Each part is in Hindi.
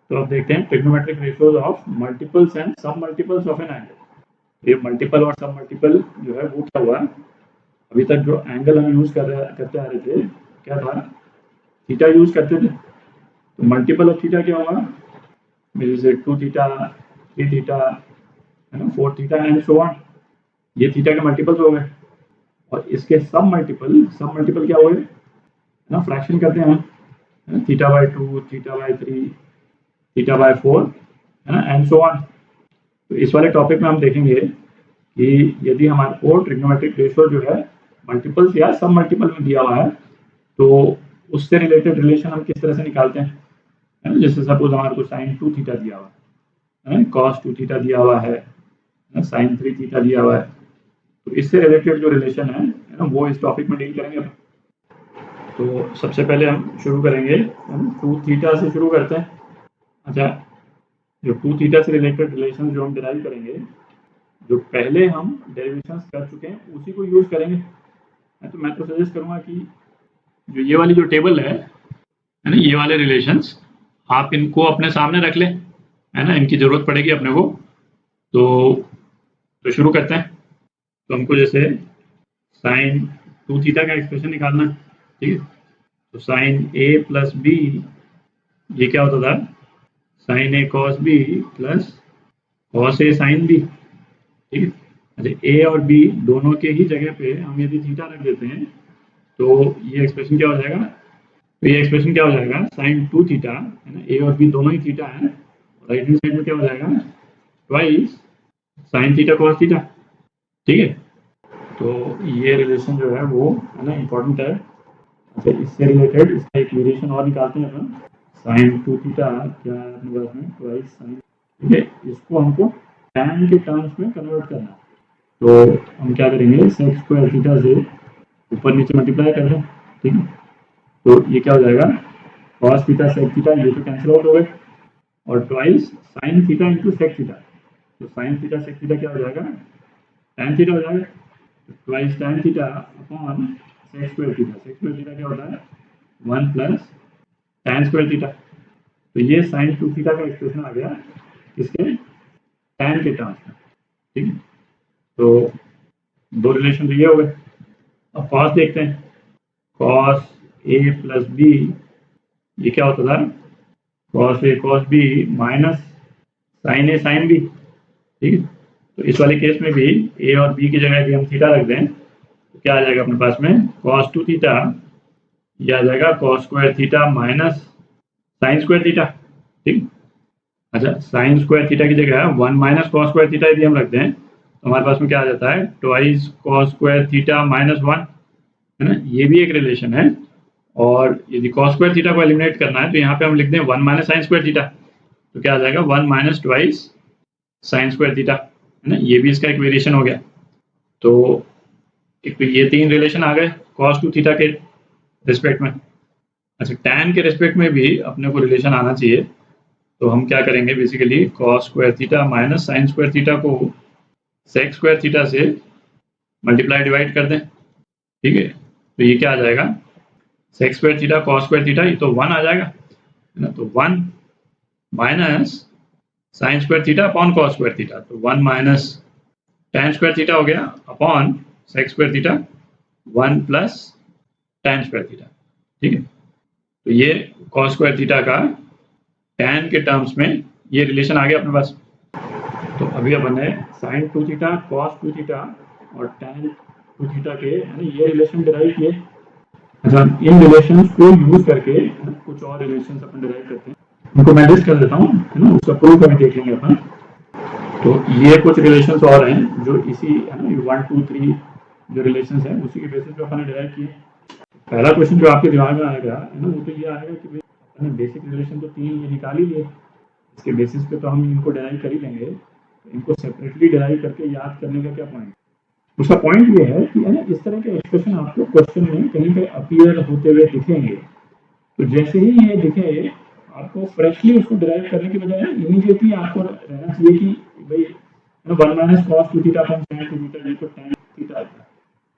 तो अब देखते हैं trigonometric ratios of multiples and सब मल्टीपल्स ऑफ एन एंगल। ये मल्टीपल और सब मल्टीपल जो है वो क्या हुआ, अभी तक जो एंगल हम यूज करते आ रहे थे क्या था, थीटा यूज करते थे। तो मल्टीपल ऑफ थीटा क्या होगा, जैसे 2 थीटा, 3 थीटा, है ना, 4 थीटा एंड सो ऑन। ये थीटा के मल्टीपल्स हो गए। और इसके सब मल्टीपल क्या हुए, है ना, फ्रैक्शन करते हैं, theta by 2, theta by 3, theta by 4, है ना, एंड सो ऑन। तो इस वाले टॉपिक में हम देखेंगे कि यदि हमारे को ट्रिग्नोमेट्रिक रेशियो जो है मल्टीपल्स या सब मल्टीपल में दिया हुआ है, तो उससे रिलेटेड रिलेशन हम किस तरह से निकालते हैं, है ना। जैसे सपोज हमारे को साइन 2 थीटा दिया हुआ है, कॉस 2 थीटा दिया हुआ है, साइन 3 थीटा दिया हुआ है। तो इससे रिलेटेड जो रिलेशन है ना, वो इस टॉपिक में डील करेंगे। तो सबसे पहले हम शुरू करेंगे 2 थीटा से शुरू करते हैं। अच्छा, जो 2 थीटा से रिलेटेड रिलेशन जो हम डिराइव करेंगे, जो पहले हम डेरिवेशंस कर चुके हैं उसी को यूज करेंगे। तो मैं तो सजेस्ट करूंगा कि जो ये वाली जो टेबल है ना, ये वाले रिलेशंस आप इनको अपने सामने रख लें, है ना, इनकी जरूरत पड़ेगी अपने को। तो शुरू करते हैं। तो हमको जैसे साइन 2 थीटा का एक्सप्रेशन निकालना है, ठीक है। तो साइन ए प्लस बी, ये क्या होता था, sign A cos B plus cos A sine B, ठीक है। अच्छा, ए और बी दोनों के ही जगह पे हम यदि थीटा रख देते हैं, तो ये एक्सप्रेशन क्या हो जाएगा, तो ये एक्सप्रेशन क्या हो जाएगा, साइन 2 थीटा, है ना, ए और बी दोनों ही थीटा है, राइट हैंड साइड में क्या हो जाएगा, twice sine theta cos theta, ठीक है। तो ये रिलेशन जो है वो, है ना, इम्पोर्टेंट है। अच्छा, इससे रिलेटेड इसका एक वेरिएशन और निकालते हैं अपन, साइन 2 थीटा क्या है अपने पास में, ट्वाइस साइन, ठीक है। इसको हमको tan के टर्म्स में कन्वर्ट करना है। तो हम क्या करेंगे, सेक स्क्वायर थीटा से ऊपर नीचे मल्टीप्लाई कर दें, ठीक है। तो ये क्या हो जाएगा, कॉस थीटा सेक थीटा, ये तो कैंसिल आउट हो गए, और twice sine theta into sec theta. तो साइन थीटा सेक थीटा क्या हो जाएगा, tan थीटा हो जाएगा। Twice tan theta upon sec square theta. Sec square theta क्या होता है, 1 प्लस tan स्क्वायर थीटा। तो ये साइन 2 थीटा का एक्सप्रेशन आ गया किसके, tan के टर्म्स में, ठीक है। तो दो रिलेशन तो ये हो गए। अब कॉस देखते हैं, कॉस ए प्लस बी, ये क्या होता था, cos A cos B minus sign A sine B, ठीक है। तो इस वाले केस में भी ए और बी की जगह यदि हम थीटा रख दें, तो क्या आ जाएगा अपने पास में, कॉस 2 थीटा, ये आ जाएगा cos square theta minus sine square theta, ठीक। अच्छा, साइन स्क्वायर थीटा की जगह 1 माइनस कॉस स्क्वायर थीटा यदि हम रख दें, तो हमारे पास में क्या आ जाता है, twice cos square theta minus 1, है ना, ये भी एक रिलेशन है। और यदि कॉस स्क्वायर थीटा को एलिमिनेट करना है, तो यहाँ पे हम लिख दें 1 माइनस साइन स्क्वायर थीटा, तो क्या आ जाएगा 1 minus twice sine square theta, है ना, ये भी इसका एक वेरिएशन हो गया। तो एक तो ये 3 रिलेशन आ गए कॉस 2 थीटा के रिस्पेक्ट में। अच्छा, tan के रिस्पेक्ट में भी अपने को रिलेशन आना चाहिए। तो हम क्या करेंगे, basically cos square theta minus sine square theta को सेक स्क्वायर थीटा से मल्टीप्लाई डिवाइड कर दें, ठीक है। तो ये क्या आ जाएगा, sec square theta cos square theta, ये तो 1 आ जाएगा, है ना। तो 1 minus sine square theta upon cos square theta, तो 1 माइनस tan स्क्वायर थीटा हो गया अपॉन sec square theta, 1 plus tan square theta, ठीक है। तो ये कॉस स्क्वायर थीटा का tan के टर्म्स में ये रिलेशन आ गया अपने पास। तो अभी अपन ने साइन 2 थीटा कॉस 2 थीटा और tan 2 थीटा के, है ना, ये रिलेशन डिराइव किए। अच्छा, इन रिलेशंस को यूज करके कुछ और रिलेशंस अपन डिराइव करते हैं, उनको मैं लिस्ट कर देता हूँ, है ना, उसका प्रूफ अभी देख लेंगे अपन। तो ये कुछ रिलेशंस और हैं जो इसी, है ना, 1 2 3 जो रिलेशंस हैं उसी के बेसिस पे अपन ने डिराइव किए। पहला क्वेश्चन जो आपके दिमाग में आएगा, है ना, वो तो ये आएगा कि भाई अपने बेसिक रिलेशन तो 3 ये निकाल ही लिए, इसके बेसिस पे तो हम इनको डिराइव कर ही लेंगे, तो इनको सेपरेटली डिराइव करके याद करने का क्या पॉइंट। उसका पॉइंट ये है कि, है ना, इस तरह के एक्सप्रेशन आपको क्वेश्चन में कहीं पे अपीयर होते हुए दिखेंगे, तो जैसे ही ये दिखे, आपको फ्रेशली उसको डिराइव करने की बजाय इमीडिएटली आपको रहना चाहिए कि भाई 1 minus cos 2 theta upon sign 2 theta, ये तो tan थीटा आता है,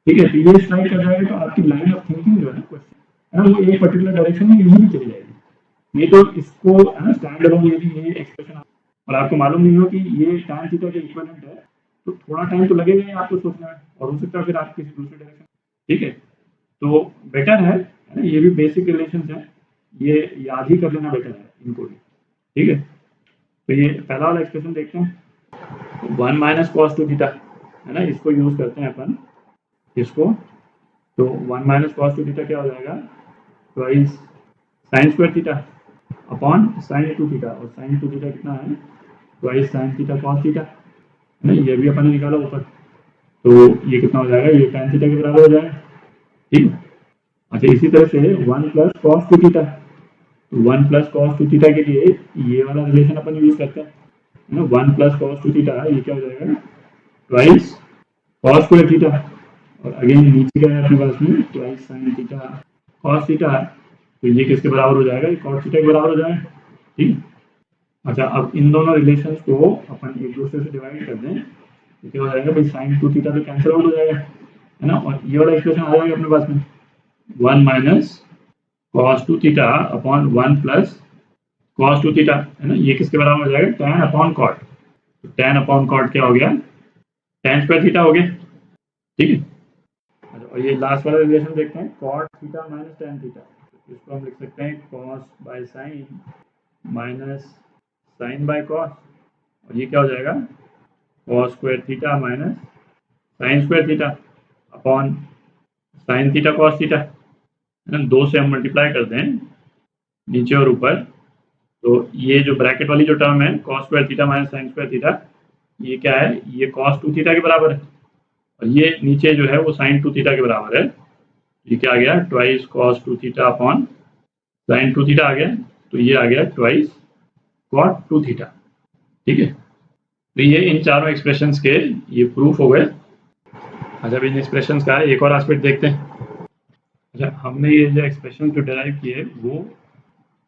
ठीक है। तो ये स्ट्राइक कर जाएगा, तो आपकी लाइन ऑफ थिंकिंग जो है ना क्वेश्चन, है ना, वो एक पर्टिकुलर डायरेक्शन में इजीली चली जाएगी। ये तो इसको है ना स्टैंड अलोन यदि ये एक्सप्रेशन और आपको मालूम नहीं हो कि ये tan थीटा के इक्विवेलेंट है, तो थोड़ा टाइम तो लगेगा ही आपको सोचने में, और हो सकता है फिर आप किसी दूसरे डायरेक्शन, ठीक है। तो बेटर है ना, ये भी बेसिक रिलेशंस है, ये याद ही कर लेना बेटर है इनको भी, ठीक है। तो ये पहला वाला एक्सप्रेशन देखते हैं, 1 माइनस कॉस टू थीटा है ना, इसको यूज करते हैं अपन इसको। तो 1 माइनस कॉस टू थीटा क्या हो जाएगा, twice sine square theta upon sine two theta, और साइन टू थीटा कितना है, twice sine theta cos theta है ना, ये भी अपन ने निकाला ऊपर। तो ये कितना हो जाएगा, ये tan थीटा के बराबर हो जाएगा, ठीक है। अच्छा, इसी तरह से 1 प्लस कॉस टू थीटा, तो 1 प्लस कॉस टू थीटा के लिए ये वाला रिलेशन अपन यूज करते हैं, है ना। 1 प्लस कॉस टू थीटा ये क्या हो जाएगा, ट्वाइस कॉस स्क्वायर थीटा, और अगेन नीचे क्या है अपने पास में, twice sine theta cos theta, तो ये किसके बराबर हो जाएगा, ये कॉस थीटा के बराबर हो जाएगा, ठीक। अच्छा, अब इन दोनों रिलेशंस को अपन एक दूसरे से डिवाइड कर दें, तो क्या हो जाएगा भाई, साइन टू थीटा तो कैंसिल आउट हो जाएगा, है ना, और ये वाला एक्सप्रेशन आ जाएगा अपने पास में 1 minus cos two theta upon 1 plus cos two theta, है ना, ये किसके बराबर हो जाएगा, tan अपॉन कॉट। तो tan अपॉन कॉट क्या हो गया, tan स्क्वायर थीटा हो गया, ठीक है। अच्छा, और ये लास्ट वाला रिलेशन देखते हैं, cot theta minus tan theta, तो इसको हम लिख सकते हैं cos by sine minus sine by cos, और ये क्या हो जाएगा, cos square theta minus sine square theta upon sine theta cos theta, है ना, दो से हम मल्टीप्लाई कर दें नीचे और ऊपर, तो ये जो ब्रैकेट वाली जो टर्म है cos square theta minus sine square theta, ये क्या है, ये कॉस टू थीटा के बराबर है, और ये नीचे जो है वो साइन टू थीटा के बराबर है, ये क्या आ गया, twice cos two theta upon sine two theta आ गया, तो ये आ गया ट्वाइस कॉट टू थीटा, ठीक है। तो ये इन चारों एक्सप्रेशंस के ये प्रूफ हो गए। अच्छा, इन एक्सप्रेशंस का एक और एस्पेक्ट देखते हैं। अच्छा, हमने ये जो एक्सप्रेशन जो डेराइव किए वो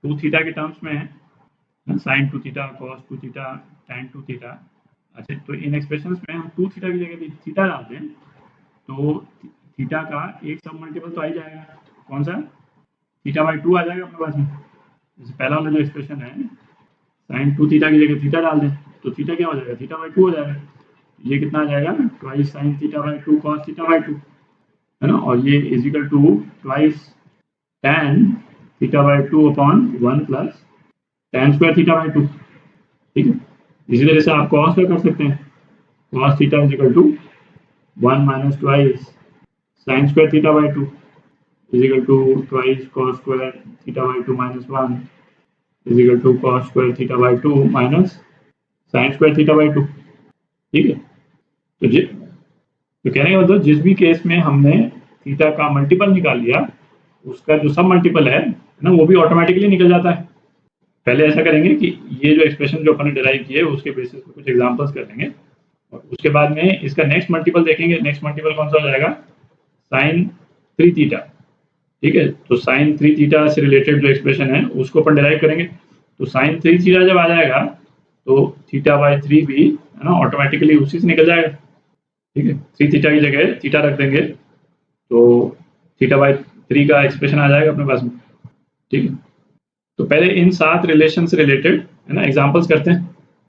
टू थीटा के टर्म्स में है, sine two theta cos two theta tan two theta. अच्छा, तो इन एक्सप्रेशंस में हम टू थीटा की जगह भी थीटा डाल दें, तो थीटा का एक सब मल्टीपल तो आ ही जाएगा, कौन सा, थीटा बाई टू आ जाएगा अपने पास में। जैसे पहला वाला जो एक्सप्रेशन है, साइन टू थीटा की जगह थीटा डाल दें, तो थीटा क्या हो जाएगा, थीटा बाई टू हो जाएगा, ये कितना आ जाएगा, twice sine theta by two cos theta by two, है ना, और ये equal to twice tan theta by two upon 1 plus tan square theta by two, ठीक है। इसी तरह से आप cos का कर सकते हैं, cos theta equal to 1 minus twice sine square theta by two equal to twice cos square theta by two minus 1 equal to cos square theta by two minus sine square theta by two, ठीक है। तो कहने का मतलब जिस भी केस में हमने थीटा का मल्टीपल निकाल लिया, उसका जो सब मल्टीपल है ना, वो भी ऑटोमेटिकली निकल जाता है। पहले ऐसा करेंगे कि ये जो एक्सप्रेशन जो अपन ने डिराइव किए उसके बेसिस पे कुछ एग्जांपल्स कर लेंगे, और उसके बाद में इसका नेक्स्ट मल्टीपल देखेंगे। नेक्स्ट मल्टीपल कौन सा हो जाएगा, साइन थ्री थीटा, ठीक है। तो साइन थ्री थीटा से रिलेटेड जो एक्सप्रेशन है उसको अपन डिराइव करेंगे। तो साइन थ्री थीटा जब आ जाएगा तो थीटा बाई थ्री भी है ना ऑटोमेटिकली उसी से निकल जाएगा, ठीक है। थ्री थीटा की जगह थीटा रख देंगे, तो थीटा बाई थ्री का एक्सप्रेशन आ जाएगा अपने पास में, ठीक है। तो पहले इन सात रिलेशन से रिलेटेड है ना एग्जांपल्स करते हैं।